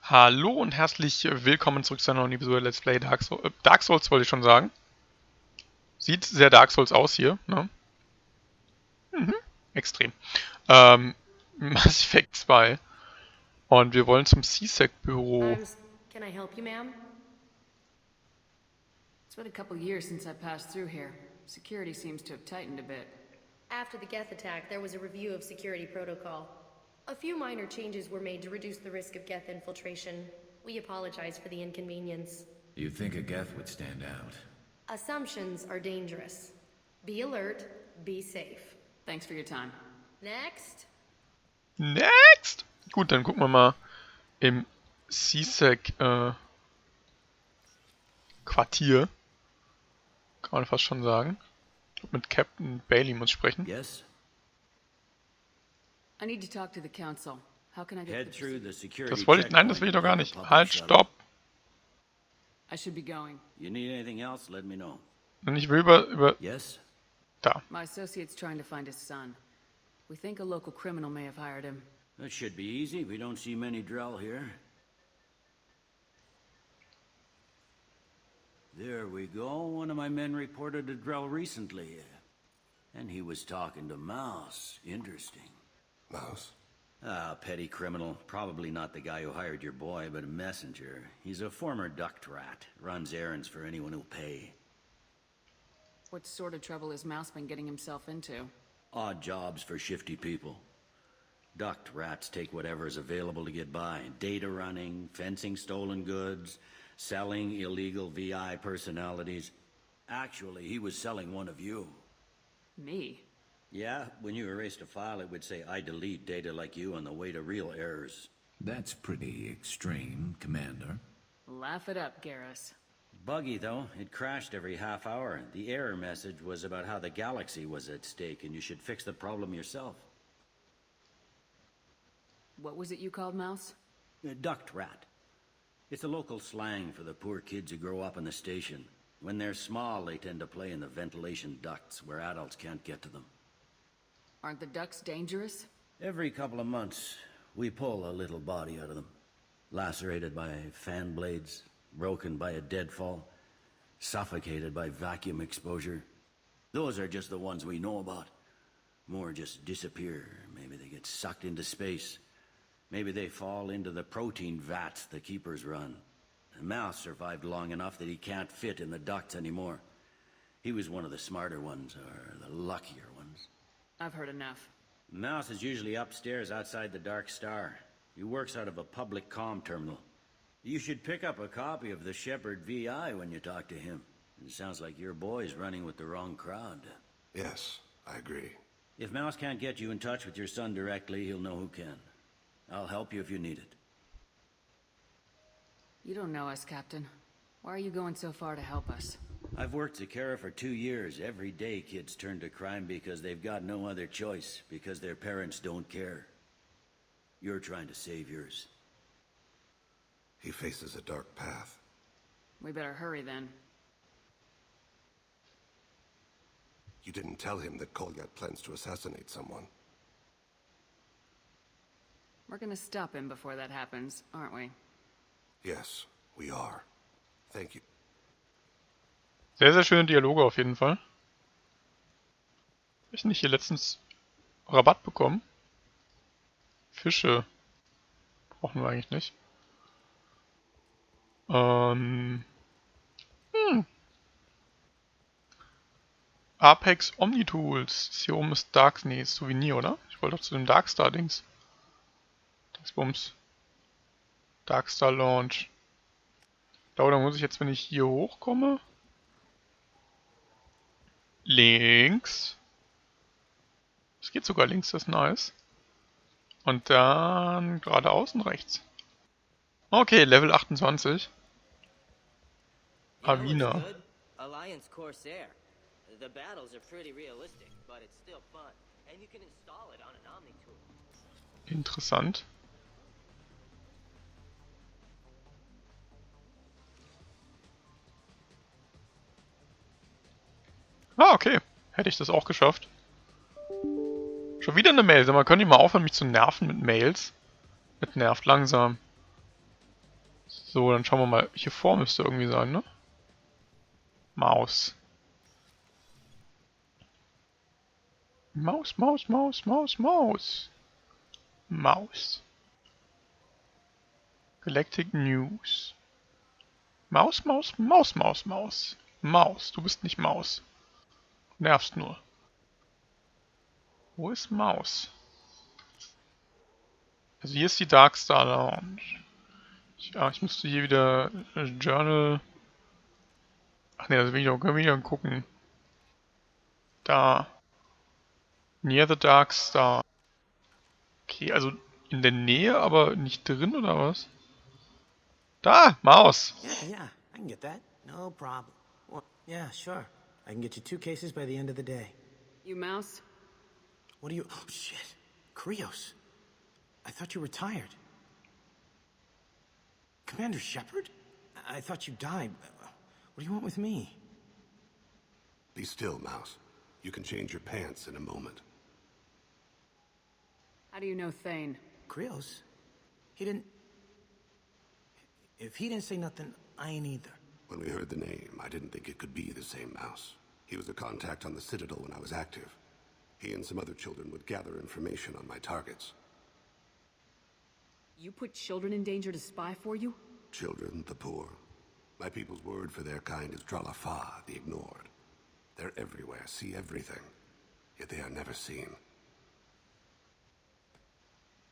Hallo und herzlich willkommen zurück zu einer neuen Episode Let's Play Dark Souls wollte ich schon sagen. Sieht sehr Dark Souls aus hier, ne? Mhm. Extrem. Ähm, Mass Effect 2. Und wir wollen zum CSEC-Büro. Can I help you, ma'am? It's been a couple years since I passed through here. Security seems to have tightened a bit. After the Geth attack, there was a review of security protocol. A few minor changes were made to reduce the risk of Geth infiltration. We apologize for the inconvenience. You'd think a Geth would stand out. Assumptions are dangerous. Be alert, be safe. Thanks for your time. Next. Next! Gut, dann gucken wir mal im CSEC-Quartier. Kann man fast schon sagen. Mit Captain Bailey muss ich sprechen. Yes? I need to talk to the council. How can I get Head through the security Das wollte ich. Nein, das will ich doch gar nicht. Halt, stopp! I should be going. You need anything else, let me know. Und ich will über... Yes? Da. My associate's trying to find his son. We think a local criminal may have hired him. That should be easy. We don't see many Drell here. There we go. One of my men reported a Drell recently. And he was talking to Mouse. Interesting. Mouse? Ah, petty criminal. Probably not the guy who hired your boy, but a messenger. He's a former duct rat. Runs errands for anyone who'll pay. What sort of trouble has Mouse been getting himself into? Odd jobs for shifty people. Duct rats take whatever is available to get by. Data running, fencing stolen goods, selling illegal VI personalities. Actually, he was selling one of you. Me? Yeah, when you erased a file, it would say, I delete data like you on the way to real errors. That's pretty extreme, Commander. Laugh it up, Garrus. Buggy, though. It crashed every half hour. The error message was about how the galaxy was at stake, and you should fix the problem yourself. What was it you called Mouse? A duct rat. It's a local slang for the poor kids who grow up in the station. When they're small, they tend to play in the ventilation ducts where adults can't get to them. Aren't the ducks dangerous? Every couple of months, we pull a little body out of them. Lacerated by fan blades, broken by a deadfall, suffocated by vacuum exposure. Those are just the ones we know about. More just disappear. Maybe they get sucked into space. Maybe they fall into the protein vats the keepers run. The Mouse survived long enough that he can't fit in the ducts anymore. He was one of the smarter ones, or the luckier ones. I've heard enough. Mouse is usually upstairs outside the Dark Star. He works out of a public comm terminal. You should pick up a copy of the Shepherd VI when you talk to him. It sounds like your boy's running with the wrong crowd. Yes, I agree. If Mouse can't get you in touch with your son directly, he'll know who can. I'll help you if you need it. You don't know us, Captain. Why are you going so far to help us? I've worked Zakera for 2 years. Every day kids turn to crime because they've got no other choice, because their parents don't care. You're trying to save yours. He faces a dark path. We better hurry then. You didn't tell him that Kolyat plans to assassinate someone. We're gonna stop him before that happens, aren't we? Yes, we are. Thank you. Sehr, sehr schöne Dialoge auf jeden Fall. Hab ich nicht hier letztens Rabatt bekommen? Fische brauchen wir eigentlich nicht. Apex Omnitools. Das hier oben ist Dark... Nee, ist Souvenir, oder? Ich wollte doch zu dem Darkstar-Dings. Dingsbums. Darkstar Launch. Ich glaube, da muss ich jetzt, wenn ich hier hochkomme... Links. Es geht sogar links, das ist nice. Und dann geradeaus und rechts. Okay, Level 28. Avina. Alliance Corsair. The battles are pretty realistic, but it's still fun, and you can install it on an Omni tool. Interessant. Ah, okay. Hätte ich das auch geschafft. Schon wieder eine Mail. Sag mal, könnt ihr mal aufhören, mich zu nerven mit Mails? Das nervt langsam. So, dann schauen wir mal. Hier vor müsste irgendwie sein, ne? Maus. Maus, Maus, Maus, Maus, Maus. Maus. Galactic News. Maus, Maus, Maus, Maus, Maus. Maus, du bist nicht Maus. Du nervst nur. Wo ist Maus? Also hier ist die Darkstar Lounge. Ich müsste hier wieder Journal... Ach ne, das will ich auch wieder gucken. Da. Near the Darkstar. Okay, also in der Nähe, aber nicht drin, oder was? Da, Maus. Yeah, I can get that. No problem. Well, yeah, sure. I can get you 2 cases by the end of the day. You mouse? What are you... Oh, shit. Krios. I thought you were tired. Commander Shepard? I thought you died. What do you want with me? Be still, Mouse. You can change your pants in a moment. How do you know Thane? Krios? He didn't... If he didn't say nothing, I ain't either. When we heard the name, I didn't think it could be the same Mouse. He was a contact on the Citadel when I was active. He and some other children would gather information on my targets. You put children in danger to spy for you? Children, the poor. My people's word for their kind is Dralafa, the ignored. They're everywhere, see everything. Yet they are never seen.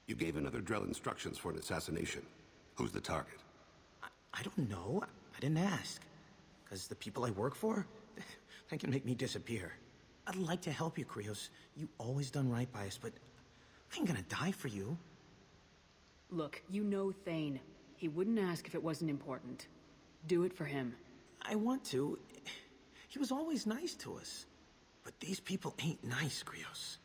You gave another Drell instructions for an assassination. Who's the target? I don't know. I didn't ask. Because the people I work for, they can make me disappear. I'd like to help you, Krios. You always done right by us, but I ain't gonna die for you. Look, you know Thane. He wouldn't ask if it wasn't important. Do it for him. I want to. He was always nice to us. But these people ain't nice, Krios.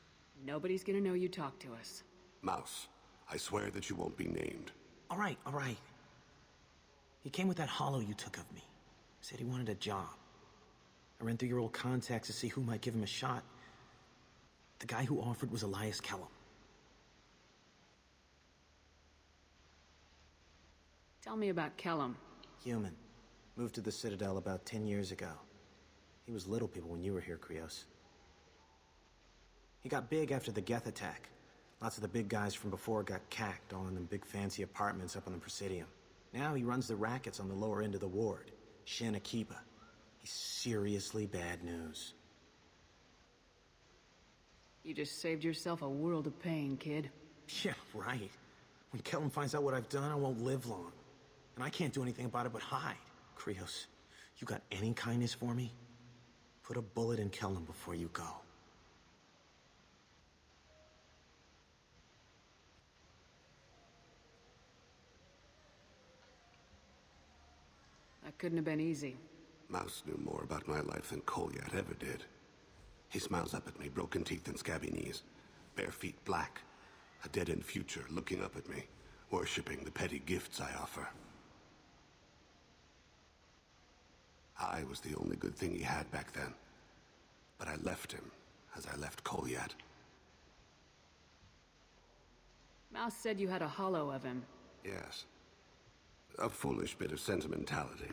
Nobody's gonna know you talked to us. Mouse, I swear that you won't be named. All right, all right. He came with that hollow you took of me. Said he wanted a job. I ran through your old contacts to see who might give him a shot. The guy who offered was Elias Kellum. Tell me about Kellum. Human. Moved to the Citadel about 10 years ago. He was little people when you were here, Krios. He got big after the Geth attack. Lots of the big guys from before got cacked, all in them big fancy apartments up on the Presidium. Now he runs the rackets on the lower end of the ward. Shin Akiba. He's seriously bad news. You just saved yourself a world of pain, kid. Yeah, right. When Kellum finds out what I've done, I won't live long. And I can't do anything about it but hide. Krios, you got any kindness for me? Put a bullet in Kellum before you go. That couldn't have been easy. Mouse knew more about my life than Kolyat ever did. He smiles up at me, broken teeth and scabby knees. Bare feet black. A dead-end future looking up at me, worshipping the petty gifts I offer. I was the only good thing he had back then. But I left him, as I left Kolyat. Mouse said you had a hollow of him. Yes. A foolish bit of sentimentality.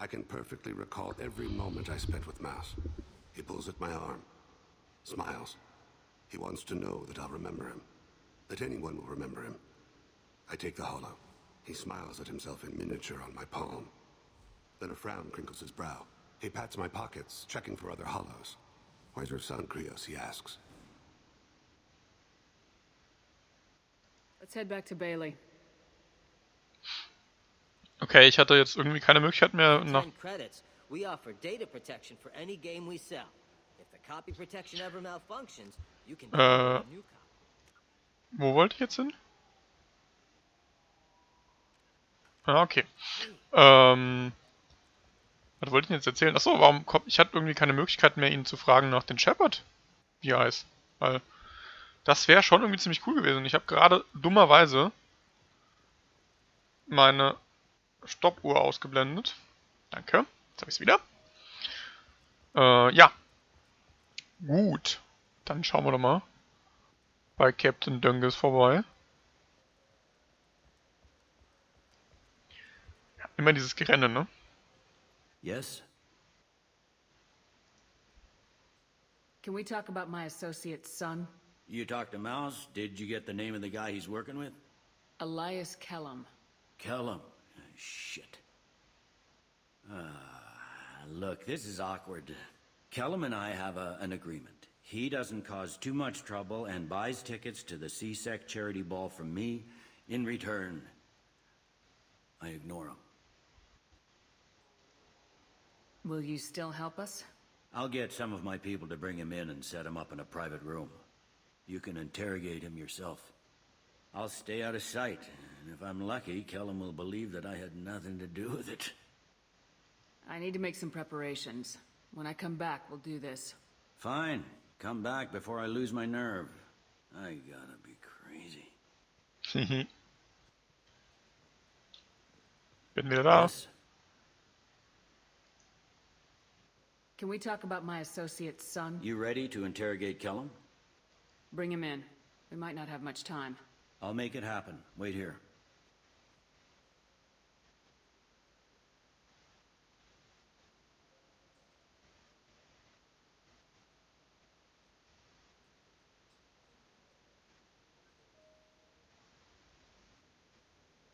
I can perfectly recall every moment I spent with Mouse. He pulls at my arm. Smiles. He wants to know that I'll remember him. That anyone will remember him. I take the hollow. He smiles at himself in miniature on my palm. Then a frown crinkles his brow. He pats my pockets, checking for other hollows. Where's your son, Krios? He asks. Let's head back to Bailey. Okay, ich hatte jetzt irgendwie keine Möglichkeit mehr nach... 10 credits. We offer data protection for any game we sell. If the copy protection ever malfunctions, you can download a new copy. Wo wollte ich jetzt hin? Ah, okay. Was wollte ich denn jetzt erzählen? Achso, warum kommt... Ich hatte irgendwie keine Möglichkeit mehr, ihn zu fragen nach den Shepard, wie er heißt. Weil das wäre schon irgendwie ziemlich cool gewesen. Ich habe gerade dummerweise meine Stoppuhr ausgeblendet. Danke. Jetzt habe ich es wieder. Ja. Gut. Dann schauen wir doch mal bei Captain Dönges vorbei. Immer dieses Gerenne, ne? Yes? Can we talk about my associate's son? You talked to Mouse? Did you get the name of the guy he's working with? Elias Kellum. Kellum. Shit. Look, this is awkward. Kellum and I have an agreement. He doesn't cause too much trouble and buys tickets to the CSEC charity ball from me. In return, I ignore him. Will you still help us? I'll get some of my people to bring him in and set him up in a private room. You can interrogate him yourself. I'll stay out of sight, and if I'm lucky, Kellum will believe that I had nothing to do with it. I need to make some preparations. When I come back, we'll do this. Fine. Come back before I lose my nerve. I gotta be crazy. Bin wieder da. Yes? Can we talk about my associate's son? You ready to interrogate Kellum? Bring him in. We might not have much time. I'll make it happen. Wait here.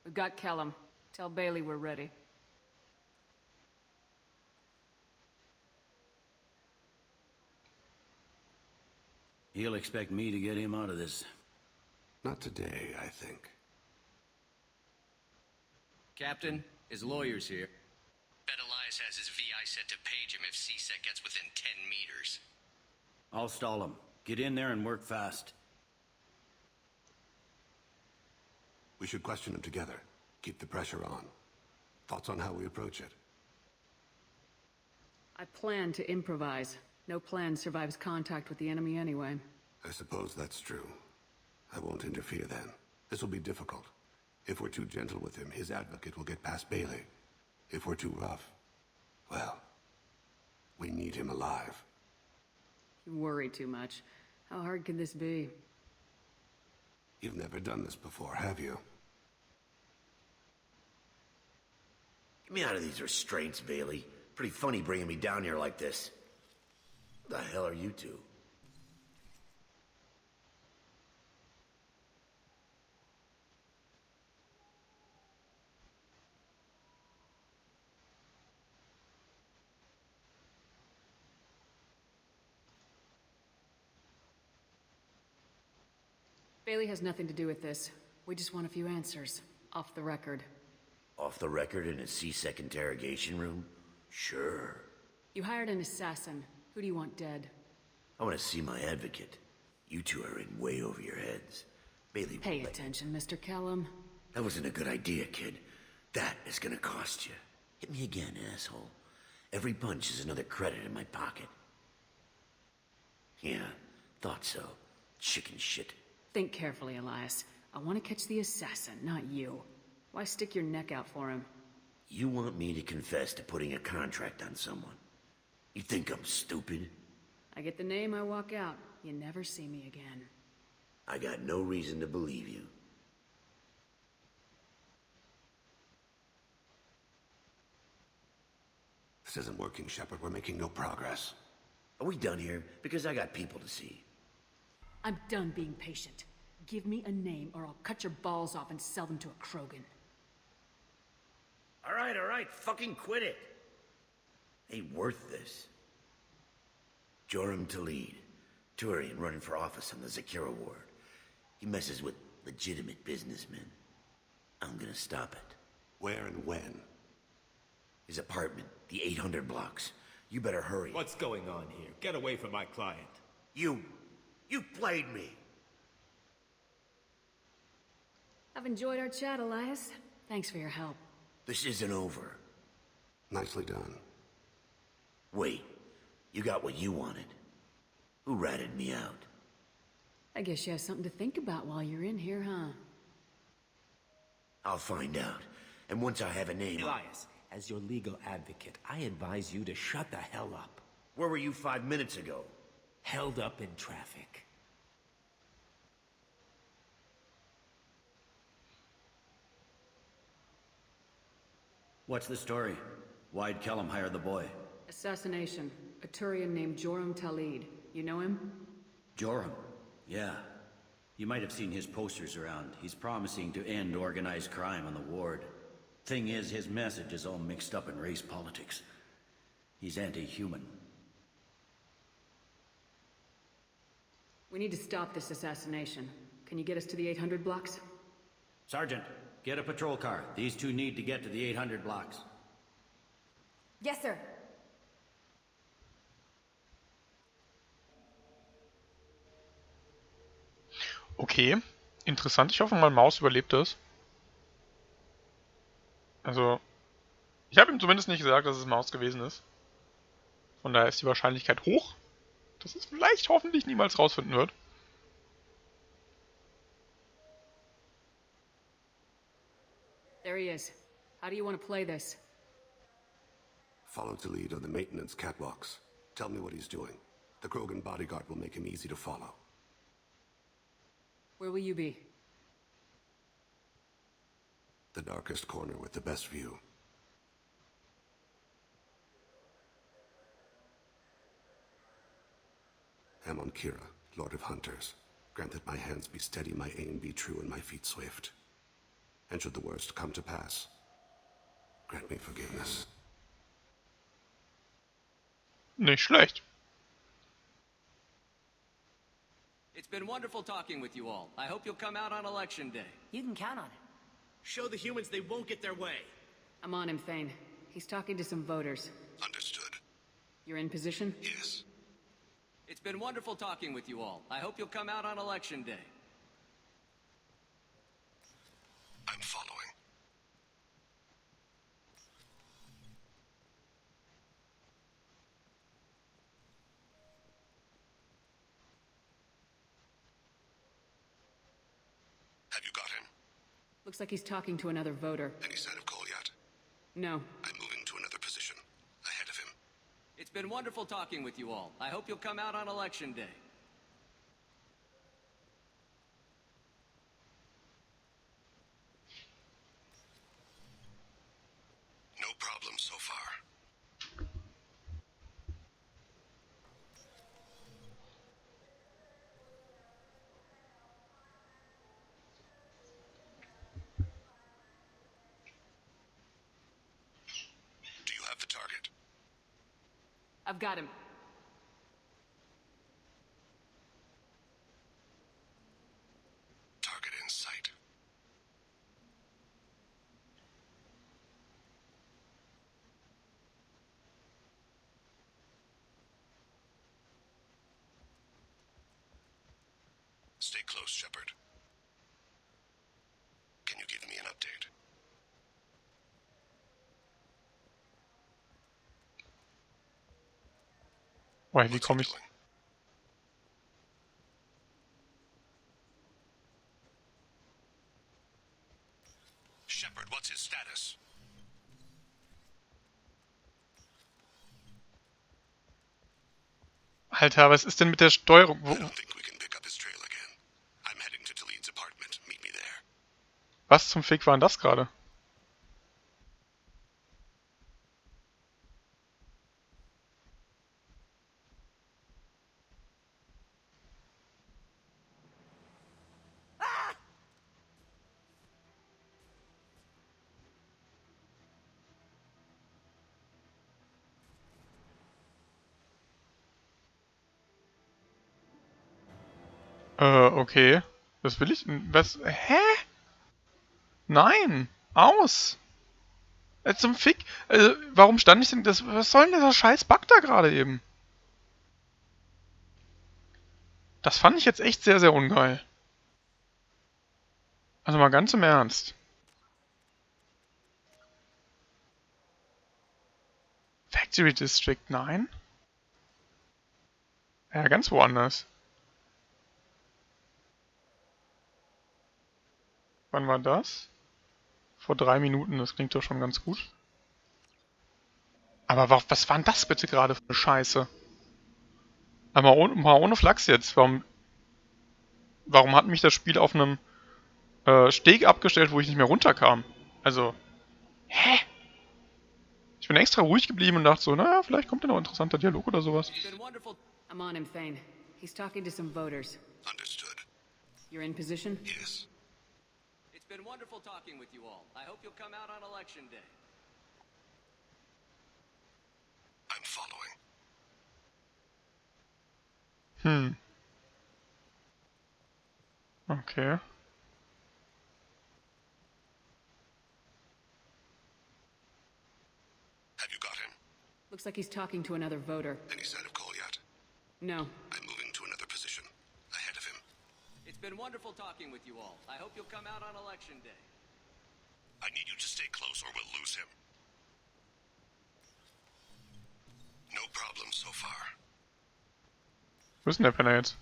We've got Kellum. Tell Bailey we're ready. He'll expect me to get him out of this. Not today, I think. Captain, his lawyer's here. Bet Elias has his VI set to page him if CSEC gets within 10 meters. I'll stall him. Get in there and work fast. We should question him together. Keep the pressure on. Thoughts on how we approach it? I plan to improvise. No plan survives contact with the enemy anyway. I suppose that's true. I won't interfere then. This will be difficult. If we're too gentle with him, his advocate will get past Bailey. If we're too rough, well, we need him alive. You worry too much. How hard can this be? You've never done this before, have you? Get me out of these restraints, Bailey. Pretty funny bringing me down here like this. What the hell are you two? Bailey has nothing to do with this. We just want a few answers. Off the record. Off the record in a CSEC interrogation room? Sure. You hired an assassin. Who do you want dead? I want to see my advocate. You two are in way over your heads. Bailey, Pay attention, Mr. Kellum. that wasn't a good idea, kid. That is gonna cost you. Hit me again, asshole. Every punch is another credit in my pocket. Yeah, thought so. Chicken shit. Think carefully, Elias. I want to catch the assassin, not you. Why stick your neck out for him? You want me to confess to putting a contract on someone? You think I'm stupid? I get the name, I walk out. You never see me again. I got no reason to believe you. This isn't working, Shepard. We're making no progress. Are we done here? Because I got people to see. I'm done being patient. Give me a name or I'll cut your balls off and sell them to a Krogan. All right, fucking quit it. Ain't worth this. Joram Talid, Turian running for office on the Zakira ward. He messes with legitimate businessmen. I'm gonna stop it. Where and when? His apartment, the 800 blocks. You better hurry. What's going on here? Get away from my client. You played me. I've enjoyed our chat, Elias. Thanks for your help. This isn't over. Nicely done. Wait, you got what you wanted. Who ratted me out? I guess you have something to think about while you're in here, huh? I'll find out. And once I have a name... Elias, as your legal advocate, I advise you to shut the hell up. Where were you 5 minutes ago? Held up in traffic. What's the story? Why'd Kellum hire the boy? Assassination. A Turian named Joram Talid. You know him? Joram? Yeah. You might have seen his posters around. He's promising to end organized crime on the ward. Thing is, his message is all mixed up in race politics. He's anti-human. We need to stop this assassination. Can you get us to the 800 blocks? Sergeant, get a patrol car. These two need to get to the 800 blocks. Yes, sir. Okay, interessant. Ich hoffe, mein Maus überlebt das. Also, ich habe ihm zumindest nicht gesagt, dass es Maus gewesen ist. Von daher ist die Wahrscheinlichkeit hoch, dass es vielleicht hoffentlich niemals rausfinden wird. There he is. How do you want to play this? Follow the lead on the maintenance catwalks. Tell me what he's doing. The Krogan bodyguard will make him easy to follow. Where will you be? The darkest corner with the best view. Amon Kira, Lord of Hunters. Grant that my hands be steady, my aim be true, and my feet swift. And should the worst come to pass, grant me forgiveness. Nicht schlecht. It's been wonderful talking with you all. I hope you'll come out on election day. You can count on it. Show the humans they won't get their way. I'm on him, Thane. He's talking to some voters. Understood. You're in position? Yes. It's been wonderful talking with you all. I hope you'll come out on election day. I'm following. Have you got him? Looks like he's talking to another voter. Any sign of Cole yet? No. I'm moving to another position. Ahead of him. It's been wonderful talking with you all. I hope you'll come out on election day. No problem so far. Do you have the target? I've got him. Target in sight. Stay close, Shepard. Can you give me an update? Boah, wie What's he komme ich... doing? Shepard, what's his status? Alter, was ist denn mit der Steuerung? I don't think we can pick up his trail again. I'm heading to Talid's apartment. Meet me there. Was zum Fick war denn das gerade? Okay. Was will ich? Was? Hä? Nein! Aus! Zum Fick! Warum stand ich denn das? Was soll denn dieser scheiß Bug da gerade eben? Das fand ich jetzt echt sehr, sehr ungeil. Also mal ganz im Ernst. Factory District, nein? Ja, ganz woanders. Wann war das? Vor 3 Minuten, das klingt doch schon ganz gut. Aber was war denn das bitte gerade für eine Scheiße? Aber mal ohne Flachs jetzt. Warum hat mich das Spiel auf einem Steg abgestellt, wo ich nicht mehr runterkam? Also, hä? Ich bin extra ruhig geblieben und dachte so, naja, vielleicht kommt ja noch interessanter Dialog oder sowas. I'm on him, Thane. He's talking to some voters. Understood. You're in position? Yes. It's been wonderful talking with you all. I hope you'll come out on election day. I'm following. Okay. Have you got him? Looks like he's talking to another voter. Any sign of Kolyat? No. I'm moving to another position. Ahead of him. It's been wonderful talking with you all. I hope you'll come out on election day. I need you to stay close or we'll lose him. No problem so far. Wo ist denn der Penner jetzt?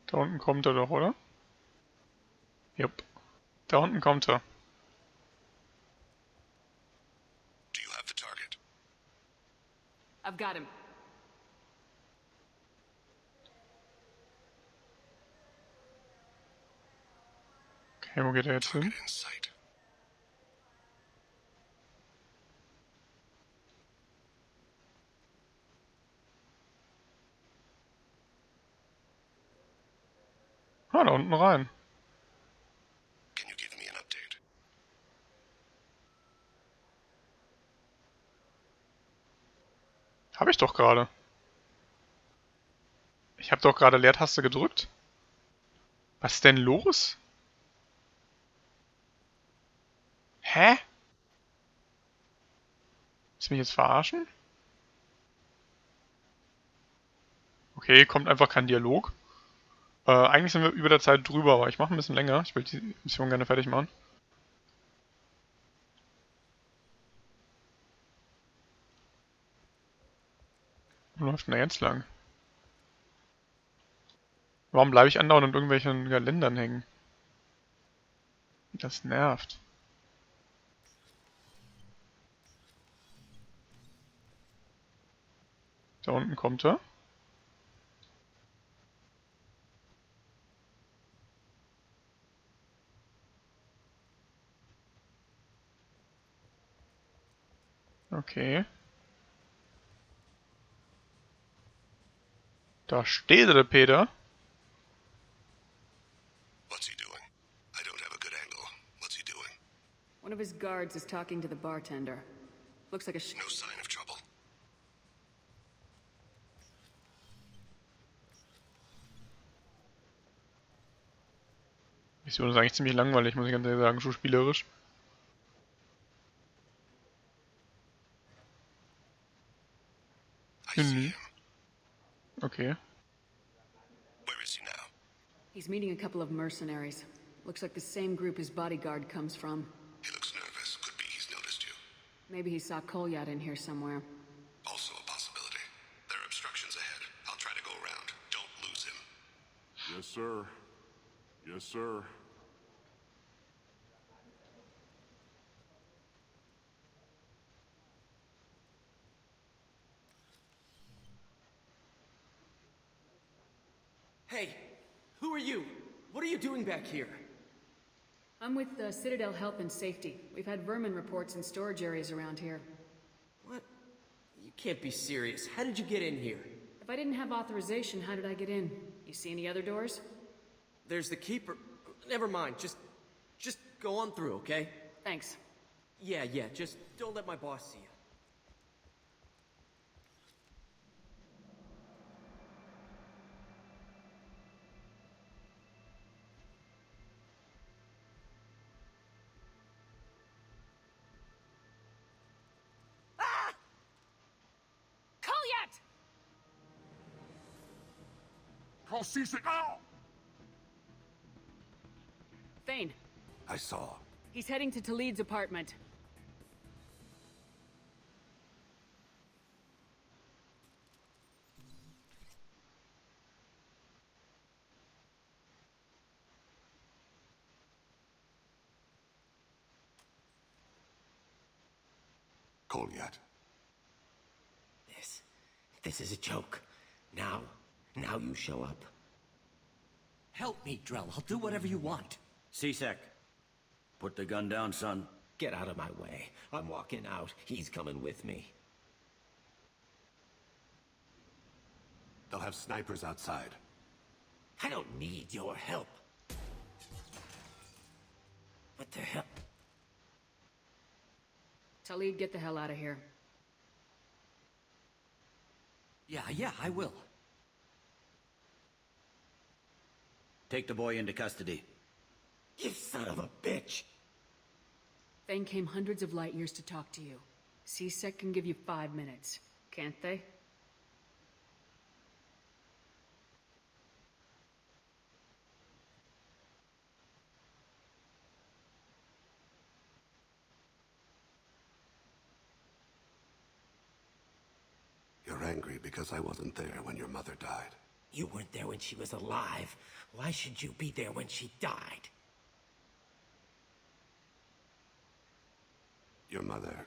Da unten kommt er doch, oder? Jupp. Da unten kommt er. Do you have the target? I've got him. Okay, wo geht er jetzt hin? Target in sight. Ah, da unten rein. Can you give me an update? Hab ich doch gerade. Ich habe doch gerade Leertaste gedrückt. Was ist denn los? Hä? Willst du mich jetzt verarschen? Okay, kommt einfach kein Dialog. Eigentlich sind wir über der Zeit drüber, aber ich mache ein bisschen länger. Ich will die Mission gerne fertig machen. Wo läuft denn der jetzt lang? Warum bleibe ich andauernd in irgendwelchen Geländern hängen? Das nervt. Da unten kommt er. Okay. Da steht der Peter. What's he doing? I don't have a good angle. What's he doing? One of his guards is talking to the bartender. Looks like a No sign of trouble. Mission ist eigentlich ziemlich langweilig, muss ich ganz ehrlich sagen, schon spielerisch. I see him. Okay. Where is he now? He's meeting a couple of mercenaries. Looks like the same group his bodyguard comes from. He looks nervous. Could be he's noticed you. Maybe he saw Kolyat in here somewhere. Also a possibility. There are obstructions ahead. I'll try to go around. Don't lose him. Yes, sir. Yes, sir. Hey, who are you? What are you doing back here? I'm with Citadel Health and Safety. We've had vermin reports in storage areas around here. What? You can't be serious. How did you get in here? If I didn't have authorization, how did I get in? You see any other doors? There's the keeper. Never mind. Just go on through, okay? Thanks. Yeah, just don't let my boss see you. Kolyat! Thane, I saw. he's heading to Talid's apartment. Kolyat. This is a joke. Now you show up. Help me, Drell. I'll do whatever you want. C-Sec. Put the gun down, son. Get out of my way. I'm walking out. He's coming with me. They'll have snipers outside. I don't need your help. What the hell? Talid, get the hell out of here. Yeah, I will. Take the boy into custody. You son of a bitch! Thane came hundreds of light years to talk to you. CSEC can give you 5 minutes, can't they? You're angry because I wasn't there when your mother died. You weren't there when she was alive. Why should you be there when she died? Your mother...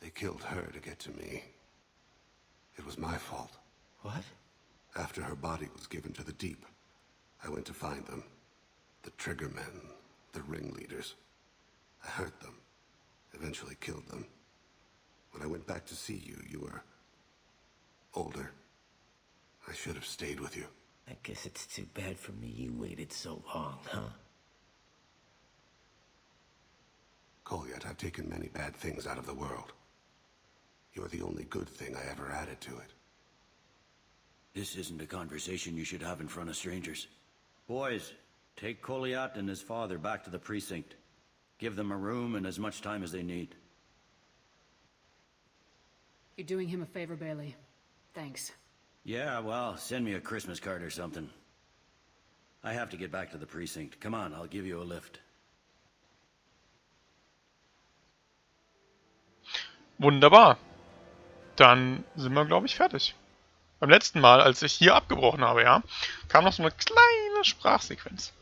They killed her to get to me. It was my fault. What? After her body was given to the Deep, I went to find them. The Triggermen, the ringleaders. I hurt them. Eventually killed them. When I went back to see you, you were... older. I should have stayed with you. I guess it's too bad for me you waited so long, huh? Kolyat, I've taken many bad things out of the world. You're the only good thing I ever added to it. This isn't a conversation you should have in front of strangers. Boys, take Kolyat and his father back to the precinct. Give them a room and as much time as they need. You're doing him a favor, Bailey. Thanks. Yeah, well, send me a Christmas card or something. I have to get back to the precinct. Come on, I'll give you a lift. Wunderbar. Dann sind wir, glaube ich, fertig. Beim letzten Mal, als ich hier abgebrochen habe, ja, kam noch so eine kleine Sprachsequenz.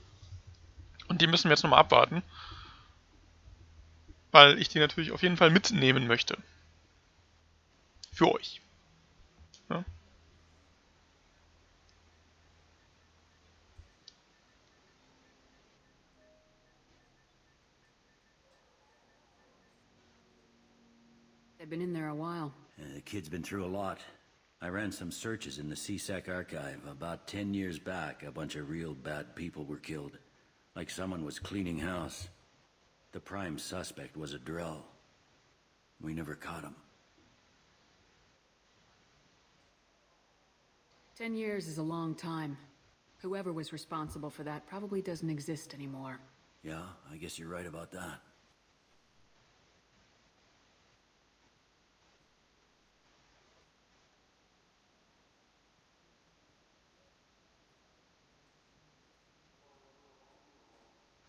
Und die müssen wir jetzt nochmal abwarten. Weil ich die natürlich auf jeden Fall mitnehmen möchte. Für euch. Ja. They've been in there a while. The kid's been through a lot. I ran some searches in the CSEC archive. About 10 years back, a bunch of real bad people were killed. Like someone was cleaning house. The prime suspect was a drill. We never caught him. 10 years is a long time. Whoever was responsible for that probably doesn't exist anymore. Yeah, I guess you're right about that.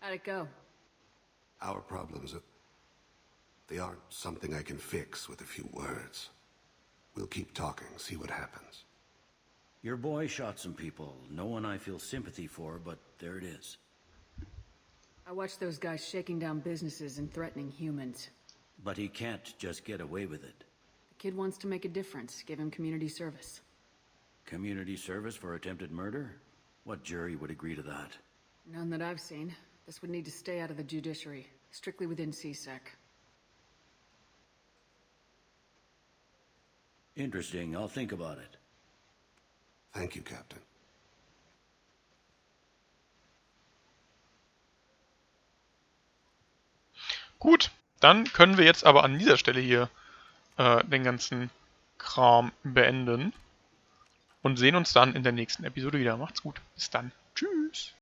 How'd it go? Our problems, they aren't something I can fix with a few words. We'll keep talking, see what happens. Your boy shot some people. No one I feel sympathy for, but there it is. I watched those guys shaking down businesses and threatening humans. But he can't just get away with it. The kid wants to make a difference. Give him community service. Community service for attempted murder? What jury would agree to that? None that I've seen. This would need to stay out of the judiciary, strictly within CSEC. Interesting. I'll think about it. Thank you, Captain. Gut, dann können wir jetzt aber an dieser Stelle hier den ganzen Kram beenden. Und sehen uns dann in der nächsten Episode wieder. Macht's gut. Bis dann. Tschüss.